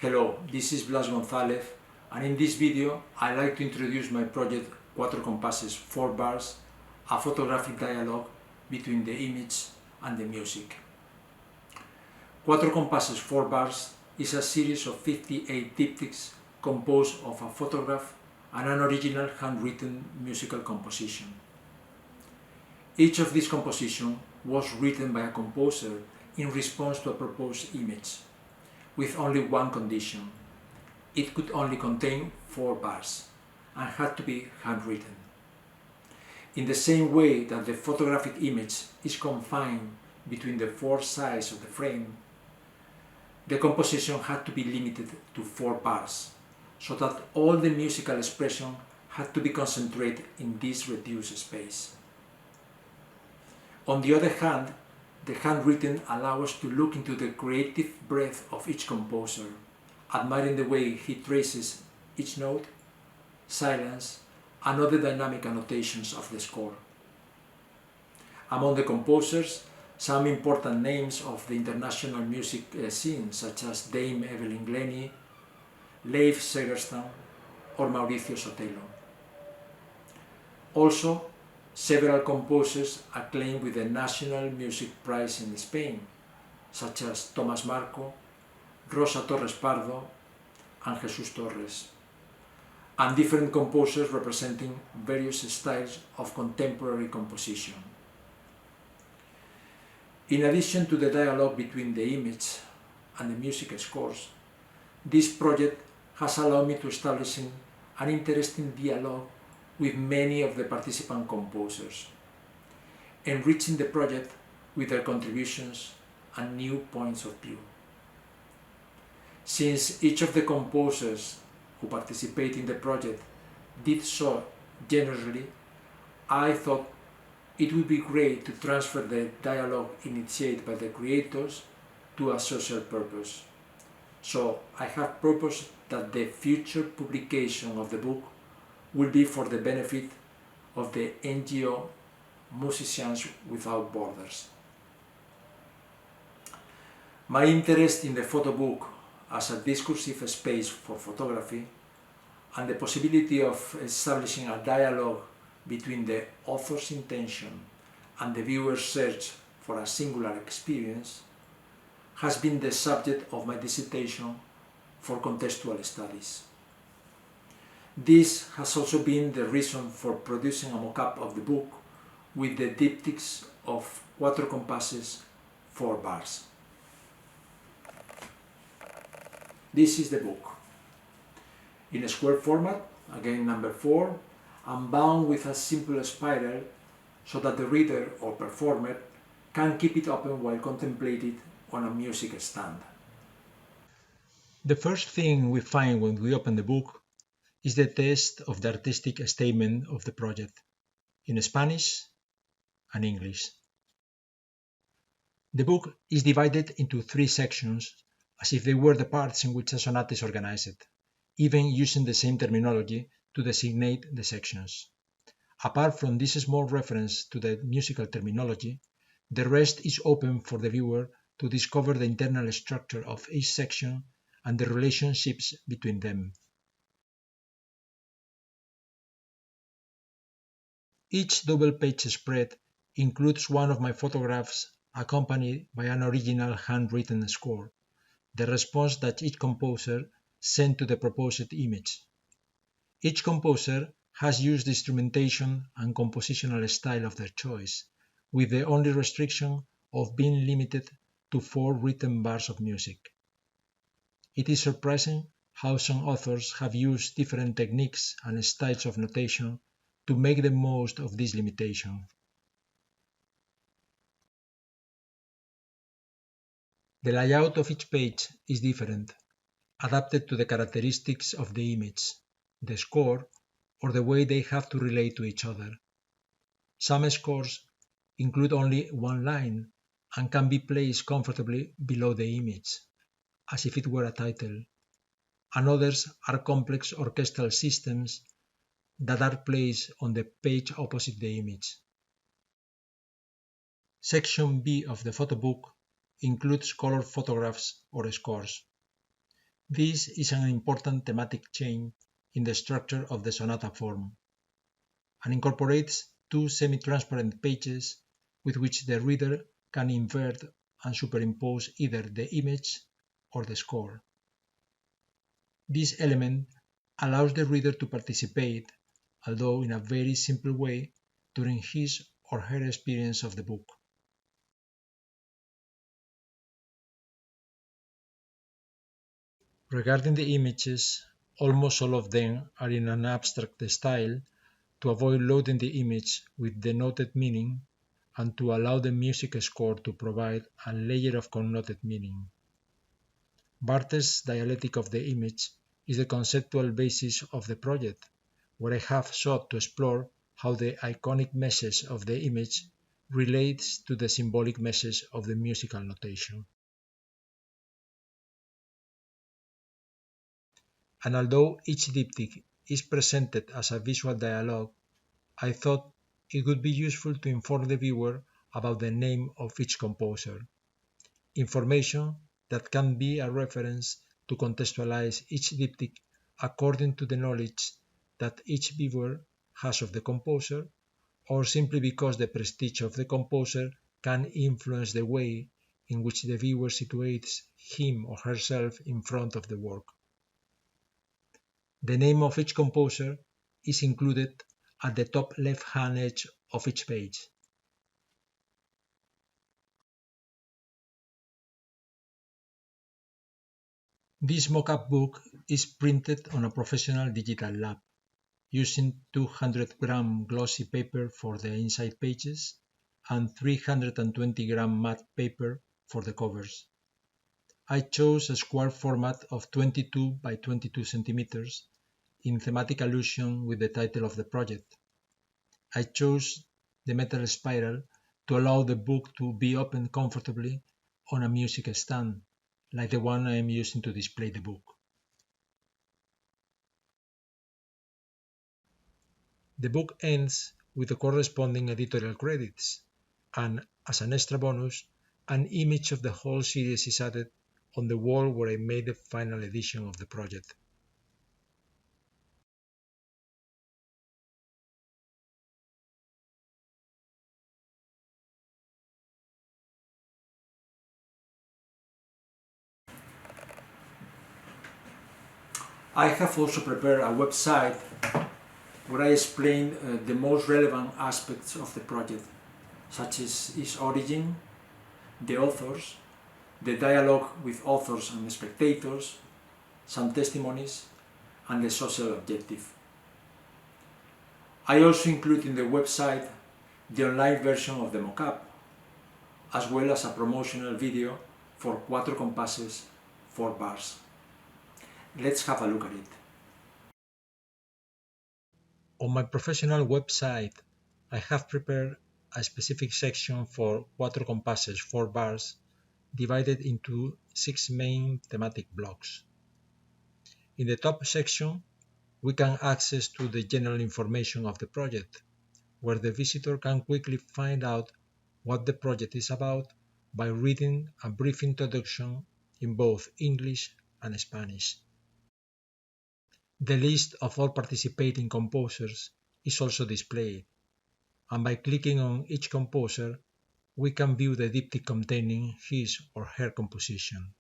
Hello, this is Blas Gonzalez, and in this video I'd like to introduce my project 4Compases 4 bars, a photographic dialogue between the image and the music. 4Compases 4 bars is a series of 58 diptychs composed of a photograph and an original handwritten musical composition. Each of these compositions was written by a composer in response to a proposed image, with only one condition: it could only contain 4 bars and had to be handwritten. In the same way that the photographic image is confined between the 4 sides of the frame, the composition had to be limited to 4 bars, so that all the musical expression had to be concentrated in this reduced space. On the other hand, the handwritten allows us to look into the creative breadth of each composer, admiring the way he traces each note, silence, and other dynamic annotations of the score. Among the composers, some important names of the international music scene, such as Dame Evelyn Glennie, Leif Segerstam, or Mauricio Sotelo. Also, several composers acclaimed with the National Music Prize in Spain, such as Tomás Marco, Rosa Torres Pardo, and Jesús Torres, and different composers representing various styles of contemporary composition. In addition to the dialogue between the image and the music scores, this project has allowed me to establish an interesting dialogue with many of the participant composers, enriching the project with their contributions and new points of view. Since each of the composers who participate in the project did so generously, I thought it would be great to transfer the dialogue initiated by the creators to a social purpose. So I have proposed that the future publication of the book will be for the benefit of the NGO Musicians Without Borders. My interest in the photo book as a discursive space for photography and the possibility of establishing a dialogue between the author's intention and the viewer's search for a singular experience has been the subject of my dissertation for contextual studies. This has also been the reason for producing a mock-up of the book with the diptychs of 4Compases 4 bars. This is the book. In a square format, again number 4, and bound with a simple spiral so that the reader or performer can keep it open while contemplating on a music stand. The first thing we find when we open the book is the text of the artistic statement of the project, in Spanish and English. The book is divided into 3 sections, as if they were the parts in which a sonata is organized, even using the same terminology to designate the sections. Apart from this small reference to the musical terminology, the rest is open for the viewer to discover the internal structure of each section and the relationships between them. Each double-page spread includes one of my photographs accompanied by an original handwritten score, the response that each composer sent to the proposed image. Each composer has used the instrumentation and compositional style of their choice, with the only restriction of being limited to 4 written bars of music. It is surprising how some authors have used different techniques and styles of notation to make the most of this limitation. The layout of each page is different, adapted to the characteristics of the image, the score, or the way they have to relate to each other. Some scores include only one line and can be placed comfortably below the image, as if it were a title, and others are complex orchestral systems that are placed on the page opposite the image. Section B of the photo book includes color photographs or scores. This is an important thematic change in the structure of the sonata form, and incorporates two semi-transparent pages with which the reader can invert and superimpose either the image or the score. This element allows the reader to participate, although in a very simple way, during his or her experience of the book. Regarding the images, almost all of them are in an abstract style to avoid loading the image with denoted meaning and to allow the music score to provide a layer of connoted meaning. Barthes' dialectic of the image is the conceptual basis of the project, where I have sought to explore how the iconic message of the image relates to the symbolic message of the musical notation. And although each diptych is presented as a visual dialogue, I thought it would be useful to inform the viewer about the name of each composer, information that can be a reference to contextualize each diptych according to the knowledge that each viewer has of the composer, or simply because the prestige of the composer can influence the way in which the viewer situates him or herself in front of the work. The name of each composer is included at the top left-hand edge of each page. This mock-up book is printed on a professional digital lab, using 200-gram glossy paper for the inside pages and 320-gram matte paper for the covers. I chose a square format of 22 by 22 centimeters in thematic allusion with the title of the project. I chose the metal spiral to allow the book to be opened comfortably on a music stand, like the one I am using to display the book. The book ends with the corresponding editorial credits, and as an extra bonus, an image of the whole series is added on the wall where I made the final edition of the project. I have also prepared a website where I explain the most relevant aspects of the project, such as its origin, the authors, the dialogue with authors and spectators, some testimonies, and the social objective. I also include in the website the online version of the mockup, as well as a promotional video for 4Compases 4 bars. Let's have a look at it. On my professional website, I have prepared a specific section for 4Compases 4 bars divided into 6 main thematic blocks. In the top section, we can access to the general information of the project, where the visitor can quickly find out what the project is about by reading a brief introduction in both English and Spanish. The list of all participating composers is also displayed, and by clicking on each composer, we can view the diptych containing his or her composition.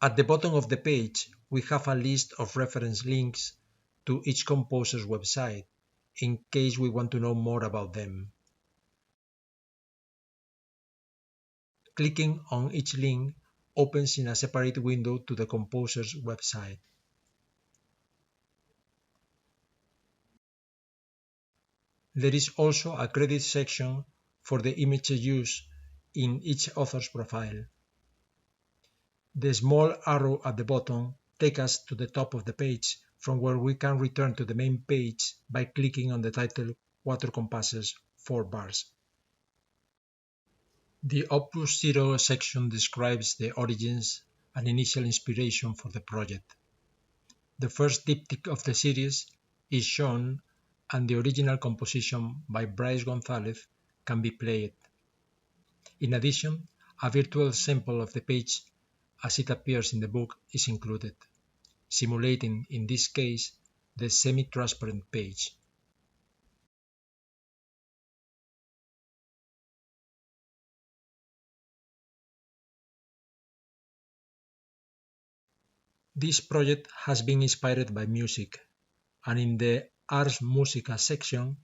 At the bottom of the page, we have a list of reference links to each composer's website, in case we want to know more about them. Clicking on each link opens in a separate window to the composer's website. There is also a credit section for the images used in each author's profile. The small arrow at the bottom takes us to the top of the page, from where we can return to the main page by clicking on the title 4Compases 4 bars. The Opus Zero section describes the origins and initial inspiration for the project. The first diptych of the series is shown, and the original composition by Bryce Gonzalez can be played. In addition, a virtual sample of the page as it appears in the book is included, simulating, in this case, the semi-transparent page. This project has been inspired by music, and in the Ars Musica section,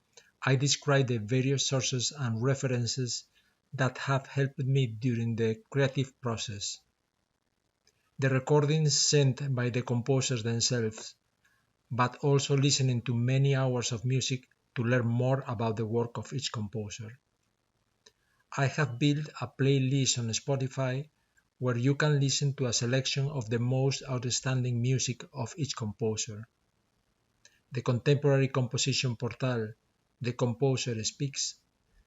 I describe the various sources and references that have helped me during the creative process. The recordings sent by the composers themselves, but also listening to many hours of music to learn more about the work of each composer. I have built a playlist on Spotify where you can listen to a selection of the most outstanding music of each composer. The contemporary composition portal, The Composer Speaks,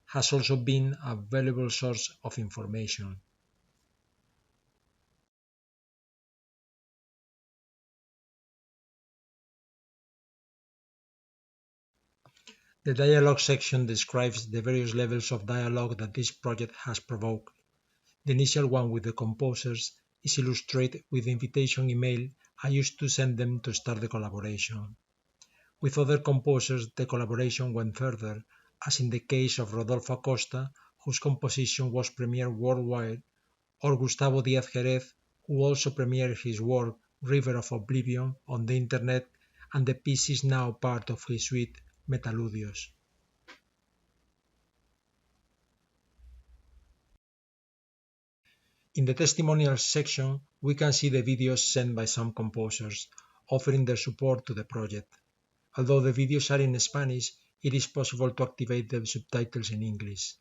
has also been a valuable source of information. The dialogue section describes the various levels of dialogue that this project has provoked. The initial one with the composers is illustrated with the invitation email I used to send them to start the collaboration. With other composers, the collaboration went further, as in the case of Rodolfo Acosta, whose composition was premiered worldwide, or Gustavo Díaz Jerez, who also premiered his work River of Oblivion on the internet, and the piece is now part of his suite Metaludios. In the testimonials section, we can see the videos sent by some composers, offering their support to the project. Although the videos are in Spanish, it is possible to activate the subtitles in English.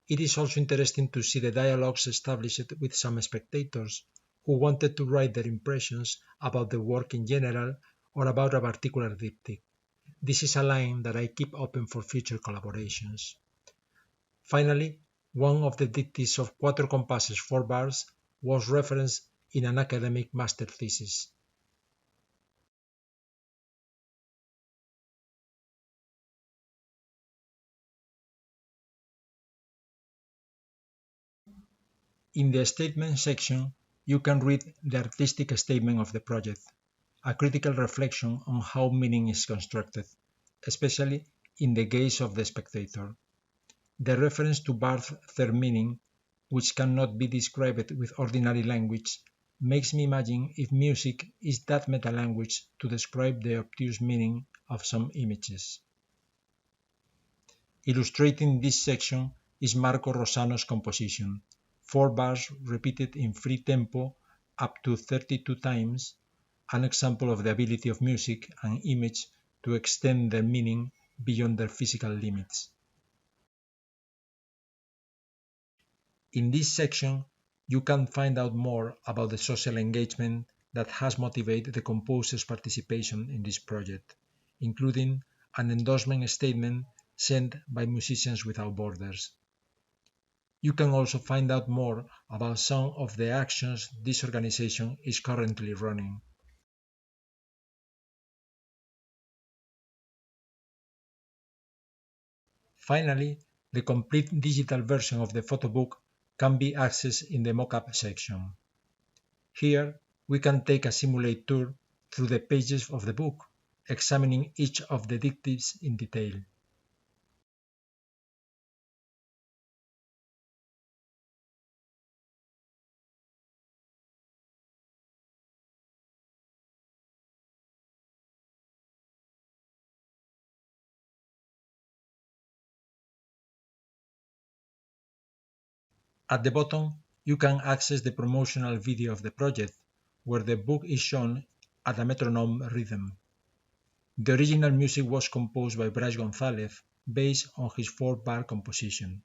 It is also interesting to see the dialogues established with some spectators who wanted to write their impressions about the work in general or about a particular diptych. This is a line that I keep open for future collaborations. Finally, one of the dictyes of 4Compases 4 bars was referenced in an academic master thesis. In the statement section, you can read the artistic statement of the project, a critical reflection on how meaning is constructed, especially in the gaze of the spectator. The reference to Barth's third meaning, which cannot be described with ordinary language, makes me imagine if music is that meta-language to describe the obtuse meaning of some images. Illustrating this section is Marco Rosano's composition, 4 bars repeated in free tempo up to 32 times, an example of the ability of music and image to extend their meaning beyond their physical limits. In this section, you can find out more about the social engagement that has motivated the composer's participation in this project, including an endorsement statement sent by Musicians Without Borders. You can also find out more about some of the actions this organization is currently running. Finally, the complete digital version of the photobook can be accessed in the mockup section. Here, we can take a simulated tour through the pages of the book, examining each of the dictyes in detail. At the bottom, you can access the promotional video of the project, where the book is shown at a metronome rhythm. The original music was composed by Bryce Gonzalez, based on his 4-bar composition.